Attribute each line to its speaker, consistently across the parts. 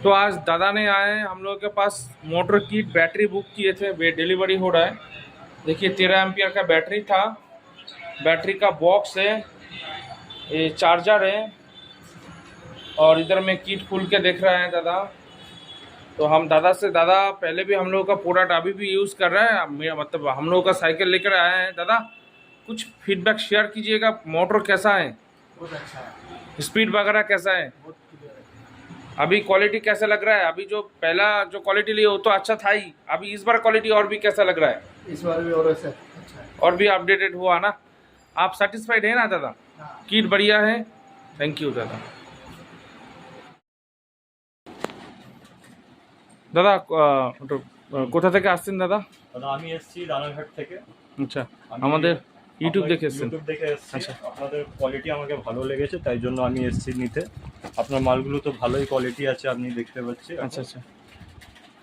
Speaker 1: तो आज दादा ने आए हैं हम लोगों के पास मोटर की बैटरी बुक किए थे, वे डिलीवरी हो रहा है। देखिए 13 एम्पियर का बैटरी था, बैटरी का बॉक्स है, ये चार्जर है और इधर में किट खुल के देख रहा है दादा। तो हम दादा से, दादा पहले भी हम लोगों का प्रोडक्ट अभी भी यूज़ कर रहा है, मतलब हम लोगों का साइकिल लेकर आए हैं। दादा कुछ फीडबैक शेयर कीजिएगा, मोटर कैसा है,
Speaker 2: बहुत अच्छा है।
Speaker 1: स्पीड वगैरह कैसा है,
Speaker 2: बहुत क्लियर है।
Speaker 1: अभी क्वालिटी कैसा लग रहा है? अभी जो पहला जो क्वालिटी ली वो तो अच्छा था ही, अभी इस बार क्वालिटी और भी कैसा लग रहा है?
Speaker 2: इस बार भी और ऐसा अच्छा है।
Speaker 1: और भी अपडेटेड हुआ ना? आप सेटिस्फाइड है ना दादा?
Speaker 2: हाँ।
Speaker 1: किट बढ़िया है। थैंक यू दादा। দাদা কোথা থেকে আসছেন দাদা?
Speaker 3: দাদা আমি এসেছি রানাঘাট থেকে।
Speaker 1: আচ্ছা,
Speaker 3: আমি
Speaker 1: আমাদের ইউটিউব
Speaker 3: আপনার
Speaker 1: দেখে এসছেন?
Speaker 3: ইউটিউব দেখে এসেছি।
Speaker 1: আচ্ছা।
Speaker 3: আপনাদের কোয়ালিটি আমাকে ভালো লেগেছে, তাই জন্য আমি এসেছি নিতে। আপনার মালগুলো তো ভালোই কোয়ালিটি আছে, আপনি দেখতে পাচ্ছি।
Speaker 1: আচ্ছা আচ্ছা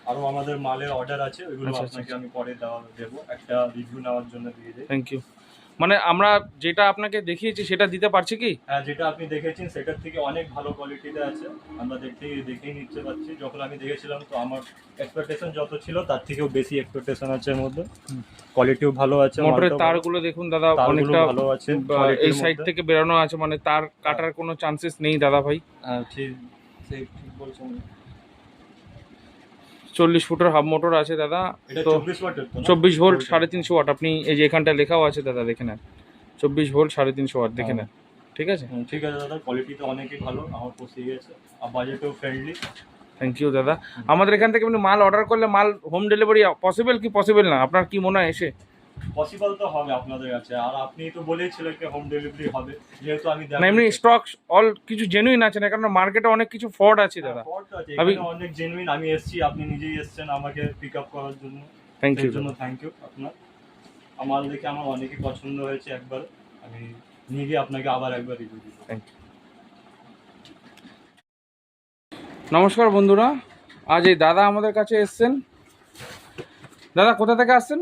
Speaker 3: আরও আমাদের মালের অর্ডার আছে, ওইগুলো
Speaker 1: আচ্ছা,
Speaker 3: আপনাকে আমি পরে দেবো, একটা রিভিউ নেওয়ার জন্য দিয়ে দিই।
Speaker 1: Thank you. মানে আমরা যেটা আপনাকে দেখিয়েছি সেটা দিতে পারছি কি?
Speaker 3: হ্যাঁ, যেটা আপনি দেখেছেন সেটার থেকে অনেক ভালো কোয়ালিটিতে আছে। আমরা দেখেই নিতে পারছি। যখন আমি দেখেছিলাম তো আমার এক্সপেকটেশন যত ছিল তার থেকেও বেশি এক্সপেকটেশন আছে এর মধ্যে। কোয়ালিটিও ভালো আছে,
Speaker 1: মোটরের তারগুলো দেখুন দাদা,
Speaker 3: তারগুলো
Speaker 1: অনেকটা
Speaker 3: ভালো আছে
Speaker 1: এই
Speaker 3: কোয়ালিটির
Speaker 1: সাইড
Speaker 3: মধ্যে।
Speaker 1: থেকে বেরোনো আছে, মানে তার কাটার কোনো চান্সেস নেই দাদা ভাই।
Speaker 3: হ্যাঁ, ঠিক বলছেন।
Speaker 1: 40 ফুটের হাফ মোটর আছে দাদা।
Speaker 3: এটা
Speaker 1: তো
Speaker 3: 24 ওয়াটের তো না?
Speaker 1: 24 ভোল্ট 350 ওয়াট। আপনি এই যে এখানটা লেখাও আছে দাদা, দেখে নেন 24 ভোল্ট 350 ওয়াট, দেখে নেন। ঠিক আছে,
Speaker 3: ঠিক আছে দাদা, কোয়ালিটি তো অনেকই ভালো, আমার পোষিয়ে গেছে আর বাজেটও ফ্রেন্ডলি।
Speaker 1: থ্যাংক ইউ দাদা। আমাদের এখান থেকে আপনি মাল অর্ডার করলে মাল হোম ডেলিভারি পসিবল কি পসিবল না, আপনার কি মনে হয় এসে?
Speaker 3: পসিবল তো হবে আপনাদের কাছে, আর আপনি তো বলেইছিলেন যে হোম ডেলিভারি হবে, যেহেতু আমি
Speaker 1: না এমনি স্টক অল কিছু জেনুইন আছে না, কারণ মার্কেটে অনেক কিছু ফ্রড আছে দাদা।
Speaker 3: আমি অনেক জেনুইন, আমি এসেছি, আপনি নিজেই এসেছেন আমাকে পিক আপ করার জন্য।
Speaker 1: থ্যাংক ইউ
Speaker 3: জন্য থ্যাংক ইউ আপনার। আমার দেখে আমার অনেকই পছন্দ হয়েছে, একবার আমি নিয়ে গিয়ে আপনাকে আবার একবার রিভিউ দিব।
Speaker 1: Thank you. নমস্কার বন্ধুরা, আজ এই দাদা আমাদের কাছে এসছেন। দাদা কোথা থেকে আসছেন?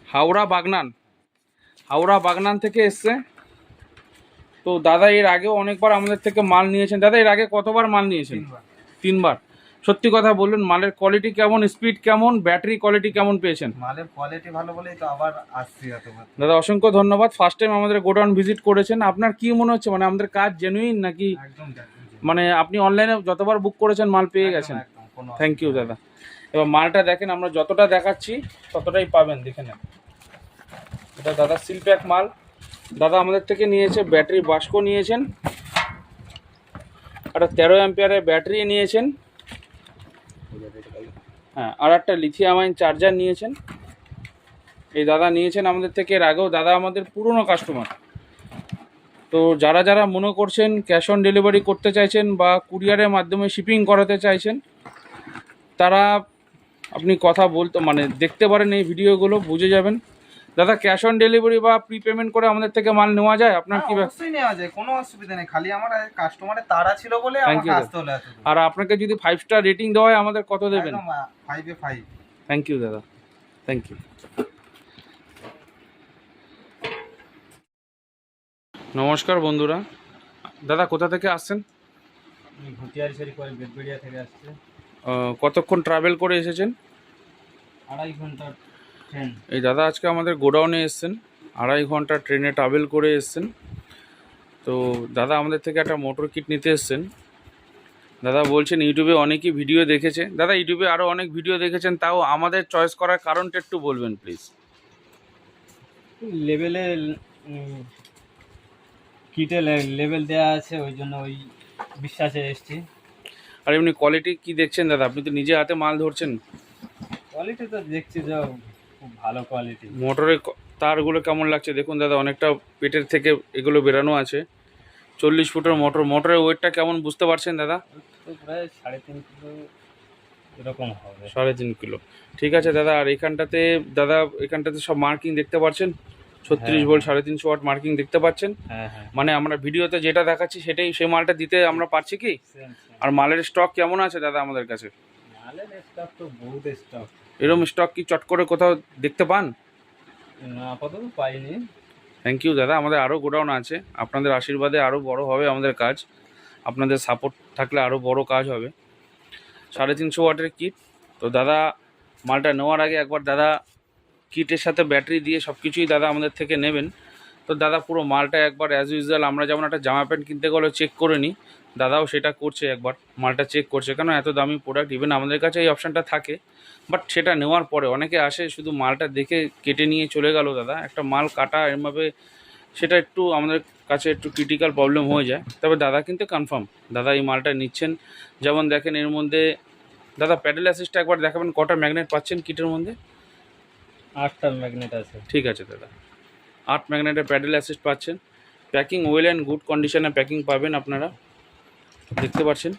Speaker 2: হাওড়া বাগনান।
Speaker 1: হাওড়া বাগনান থেকে এসছে। তো দাদা এর আগেও অনেকবার আমাদের থেকে মাল নিয়েছেন। দাদা এর আগে কতবার মাল নিয়েছেন?
Speaker 2: 3 বার।
Speaker 1: সত্যি কথা বললেন, মালের কোয়ালিটি কেমন, স্পিড কেমন, ব্যাটারি কোয়ালিটি কেমন পেয়েছেন?
Speaker 2: মালের কোয়ালিটি ভালো বলেই তো আবার আসছি এতবার।
Speaker 1: দাদা অসংখ্য ধন্যবাদ। ফার্স্ট টাইম আমাদের গোডাউন ভিজিট করেছেন। আপনার কি মনে হচ্ছে, মানে আমাদের কাজ জেনুইন নাকি?
Speaker 2: একদম
Speaker 1: মানে আপনি অনলাইনে যতবার বুক করেছেন মাল পেয়ে গেছেন? থ্যাংক ইউ দাদা। এবার মালটা দেখেন, আমরা যতটা দেখাচ্ছি ততটাই পাবেন, দেখে নেন। এটা দাদা সিল প্যাক মাল। দাদা আমাদের থেকে নিয়েছে ব্যাটারি বাস্ক নিয়েছেন, একটা 13 অ্যাম্পিয়ারের ব্যাটারি নিয়েছেন, হ্যাঁ, আর একটা লিথিয়াম আয়ন চার্জার নিয়েছেন। এই দাদা নিয়েছেন আমাদের থেকে এর আগেও, দাদা আমাদের পুরনো কাস্টমার। তো যারা যারা মনে করছেন ক্যাশ অন ডেলিভারি করতে চাইছেন বা কুরিয়ারের মাধ্যমে শিপিং করাতে চাইছেন, তারা আপনি কথা বলতে মানে দেখতে পারেন, এই ভিডিওগুলো বুঝে যাবেন। দাদা ক্যাশ অন ডেলিভারি বা প্রি পেমেন্ট করে আমাদের থেকে মাল নেওয়া যায়? আপনার কি
Speaker 2: অবশ্যই নেওয়া যায়, কোনো অসুবিধা নেই। খালি আমার কাস্টমারের তাড়া ছিল বলে আমাকে আসতে হলো এত দূর।
Speaker 1: আর আপনাকে যদি 5 স্টার রেটিং দেওয়া হয় আমাদের কত দেবেন?
Speaker 2: একদম 5 এ 5।
Speaker 1: থ্যাংক ইউ দাদা, থ্যাংক ইউ। নমস্কার বন্ধুরা, দাদা কোথা থেকে আসছেন?
Speaker 2: ভুটিয়ারিশারি করে বেদবেড়িয়া থেকে আসছে।
Speaker 1: কতক্ষণ ট্রাভেল করে এসেছেন?
Speaker 2: 2.5 ঘন্টা ট্রেন।
Speaker 1: এই দাদা আজকে আমাদের গোডাউনে এসছেন, 2.5 ঘন্টা ট্রেনে ট্রাভেল করে এসছেন। তো দাদা আমাদের থেকে একটা মোটর কিট নিতে এসছেন। দাদা বলছেন ইউটিউবে অনেকই ভিডিও দেখেছে। দাদা ইউটিউবে আরও অনেক ভিডিও দেখেছেন, তাও আমাদের চয়েস করার কারণটা একটু বলবেন প্লিজ।
Speaker 2: লেভেলে কিটে লেভেল দেওয়া আছে, ওই জন্য ওই বিশ্বাসে এসেছি।
Speaker 1: আর এমনি কোয়ালিটি কি দেখছেন দাদা? আপনি তো নিজে হাতে মাল ধরছেন।
Speaker 2: কোয়ালিটি তো দেখছি যে খুব ভালো কোয়ালিটি।
Speaker 1: মোটরের তারগুলো কেমন লাগছে দেখুন দাদা, অনেকটা পেটের থেকে এগুলো বেরানো আছে। 40 ফুটের মোটর, মোটরের ওয়েটটা কেমন বুঝতে পারছেন দাদা?
Speaker 2: তো প্রায় 3.5 কিলো এরকম হবে।
Speaker 1: 3.5 কিলো। ঠিক আছে দাদা। আর এখানটাতে দাদা, এখানটাতে সব মার্কিং দেখতে পাচ্ছেন, 36 ভোল্ট 350 ওয়াট মার্কিং দেখতে পাচ্ছেন।
Speaker 2: হ্যাঁ হ্যাঁ,
Speaker 1: মানে আমরা ভিডিওতে যেটা দেখাচ্ছি সেটাই, সেই মালটা দিতে আমরা পারছি কি? আর মালের স্টক কেমন আছে দাদা আমাদের কাছে?
Speaker 2: মালের স্টক তো বহুত স্টক।
Speaker 1: এরকম স্টক কি চট করে কোথাও দেখতে পান?
Speaker 2: না, আপাতত পাইনি।
Speaker 1: থ্যাংক ইউ দাদা। আমাদের আরও গোডাউন আছে, আপনাদের আশীর্বাদে আরও বড় হবে আমাদের কাজ। আপনাদের সাপোর্ট থাকলে আরও বড় কাজ হবে। 350 ওয়াটের কিট। তো দাদা মালটা নেওয়ার আগে একবার দাদা কিটের সাথে ব্যাটারি দিয়ে সব কিছুই দাদা আমাদের থেকে নেবেন। তো দাদা পুরো মালটা একবার অ্যাজ ইউজুয়াল আমরা যেমন একটা জামা প্যান্ট কিনতে গেলে চেক করে নিই, দাদাও সেটা করছে, একবার মালটা চেক করছে। কেন এত দামি প্রোডাক্ট, ইভেন আমাদের কাছে এই অপশানটা থাকে, বাট সেটা নেওয়ার পরে অনেকে আসে শুধু মালটা দেখে কেটে নিয়ে চলে গেল। দাদা একটা মাল কাটা এরমভাবে সেটা একটু আমাদের কাছে একটু ক্রিটিক্যাল প্রবলেম হয়ে যায়। তবে দাদা কিন্তু কনফার্ম দাদা এই মালটা নিচ্ছেন। যেমন দেখেন এর মধ্যে দাদা প্যাডেল অ্যাসিস্টটা একবার দেখাবেন, কটা ম্যাগনেট পাচ্ছেন কিটের মধ্যে?
Speaker 3: 8টা ম্যাগনেট আছে।
Speaker 1: ঠিক আছে দাদা, 8 ম্যাগনেটের প্যাডেল অ্যাসিস্ট পাচ্ছেন। প্যাকিং ওয়েল অ্যান্ড গুড কন্ডিশনে প্যাকিং পাবেন আপনারা, দেখতে পাচ্ছেন।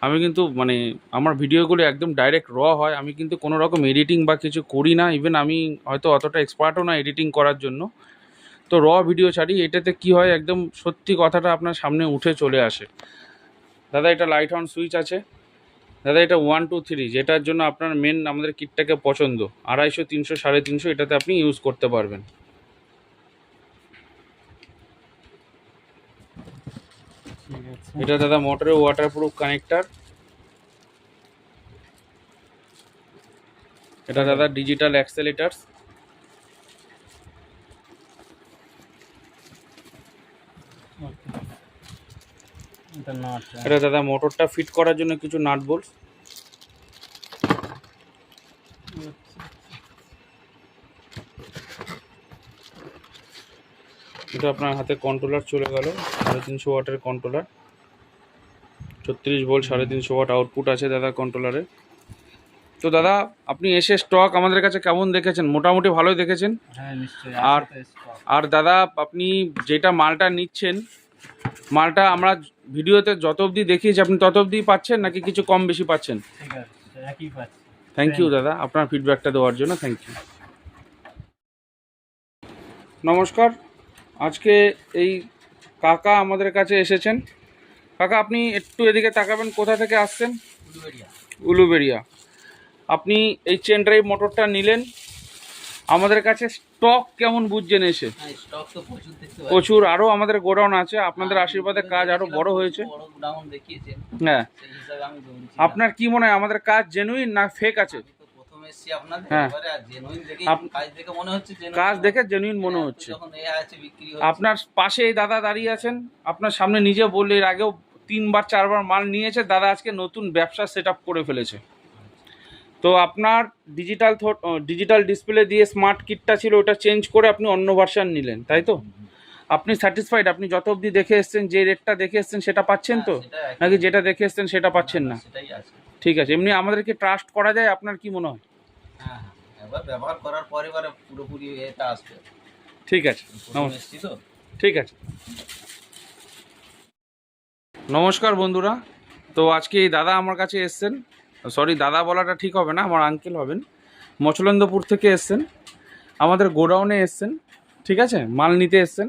Speaker 1: আমি কিন্তু মানে আমার ভিডিওগুলো একদম ডাইরেক্ট র হয়, আমি কিন্তু কোনো রকম এডিটিং বা কিছু করি না। ইভেন আমি হয়তো অতটা এক্সপার্টও না এডিটিং করার জন্য, তো র ভিডিও ছাড়ি। এটাতে কি হয়, একদম সত্যি কথাটা আপনার সামনে উঠে চলে আসে। দাদা এটা লাইট অন সুইচ আছে। দাদা এটা 1 2 3, যেটার জন্য আপনার মেন আমাদের কিটটাকে পছন্দ, 250, 300, 350 এটাতে আপনি ইউজ করতে পারবেন। এটা দাদা মোটরের ওয়াটারপ্রুফ কানেক্টর। এটা দাদা ডিজিটাল অ্যাক্সেলেটার। এটা দাদা মোটরটা ফিট করার জন্য কিছু নাট বোল্ট। এটা আপনার হাতে কন্ট্রোলার চলে গেল, 350 ওয়াটের কন্ট্রোলার, 36 ভোল্ট, 350 ওয়াট আউটপুট আছে দাদা কন্ট্রোলারে। তো দাদা আপনি এসে স্টক আমাদের কাছে কেমন দেখেছেন? মোটামুটি ভালোই দেখেছেন।
Speaker 2: হ্যাঁ নিশ্চয়ই।
Speaker 1: আর দাদা আপনি যেটা মালটা নিচ্ছেন, মালটা আমরা ভিডিওতে যত অবধি দেখিয়েছি আপনি তত অবধি পাচ্ছেন নাকি কিছু কম বেশি পাচ্ছেন?
Speaker 2: ঠিক আছে, একই পাচ্ছি।
Speaker 1: থ্যাংক ইউ দাদা আপনার ফিডব্যাকটা দেওয়ার জন্য, থ্যাংক ইউ। নমস্কার, আজকে এই কাকা আমাদের কাছে এসেছেন। কাকা আপনি একটু এদিকে তাকাবেন, কোথা থেকে আসছেন? উলুবেড়িয়া। আপনি এই চেন ড্রাইভ মোটরটা নিলেন, আমাদের কাছে স্টক কেমন বুঝছেন এসে?
Speaker 4: স্টক তো প্রচুর দেখতে পাচ্ছি।
Speaker 1: প্রচুর, আরও আমাদের গোডাউন আছে, আপনাদের আশীর্বাদে কাজ আরও বড় হয়েছে।
Speaker 4: বড় গোডাউন দেখিয়েছেন,
Speaker 1: হ্যাঁ,
Speaker 4: সেই হিসাবে আমি বলছি।
Speaker 1: আপনার কি মনে হয় আমাদের কাজ জেনুইন না ফেক আছে?
Speaker 4: আমি তো প্রথমে এসেছি আপনাদের,
Speaker 1: হ্যাঁ।
Speaker 4: এবারে জেনুইন দেখে কাজ দেখে মনে হচ্ছে
Speaker 1: কাজ দেখে জেনুইন মনে হচ্ছে।
Speaker 4: যখন এ আছে বিক্রি হচ্ছে।
Speaker 1: আপনার পাশে এই দাদা দাঁড়িয়ে আছেন, আপনার সামনে নিজে বললে এর আগেও 3বার 4বার মাল নিয়েছে দাদা, আজকে নতুন ব্যবসা সেট আপ করে ফেলেছে। তো আপনার ডিজিটাল ডিসপ্লে দিয়ে স্মার্ট কিটটা ছিল, ওটা চেঞ্জ করে আপনি অন্য ভার্সন নিলেন, তাই তো? আপনি স্যাটিসফাইড? আপনি যত অবধি দেখে এসছেন, যে রেটটা দেখে এসছেন সেটা পাচ্ছেন তো, নাকি যেটা দেখে এসছেন সেটা পাচ্ছেন না?
Speaker 4: সেটাই আছে।
Speaker 1: ঠিক আছে, এমনি আমাদেরকে ট্রাস্ট করা যায়? আপনার কি মনে হয়?
Speaker 4: হ্যাঁ, এবার ব্যবহার করার পরে এবারে পুরোপুরি এটা আসবে।
Speaker 1: ঠিক আছে,
Speaker 4: প্রথমে এসেছি তো।
Speaker 1: ঠিক আছে। নমস্কার বন্ধুরা, তো আজকে এই দাদা আমার কাছে এসছেন, সরি দাদা বলাটা ঠিক হবে না, আমার আঙ্কেল হবেন। মচলেন্দ্রপুর থেকে এসছেন, আমাদের গোডাউনে এসছেন, ঠিক আছে, মাল নিতে এসছেন।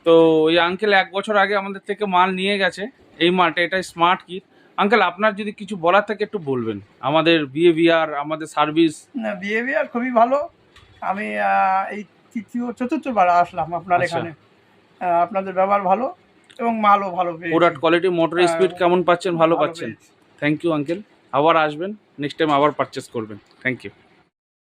Speaker 1: তো ওই আঙ্কেল 1 বছর আগে আমাদের থেকে মাল নিয়ে গেছে এই মালটা, এটাই স্মার্ট কিট। আঙ্কেল আপনার যদি কিছু বলার থাকে একটু বলবেন, আমাদের বিহেভিয়ার, আমাদের সার্ভিস।
Speaker 5: না, বিহেভিয়ার খুবই ভালো। আমি এই চতুর্থবার আসলাম আপনার
Speaker 1: আচ্ছা।
Speaker 5: এখানে। আপনাদের ব্যবহার ভালো এবং মালও ভালো পেয়েছি।
Speaker 1: প্রোডাক্ট কোয়ালিটি, মোটরের স্পিড কেমন পাচ্ছেন? ভালো
Speaker 5: ভালো
Speaker 1: পাচ্ছেন?
Speaker 5: পেয়েছি।
Speaker 1: থ্যাংক ইউ আঙ্কেল, আবার আসবেন, নেক্সট টাইম আবার পারচেস করবেন। Thank you.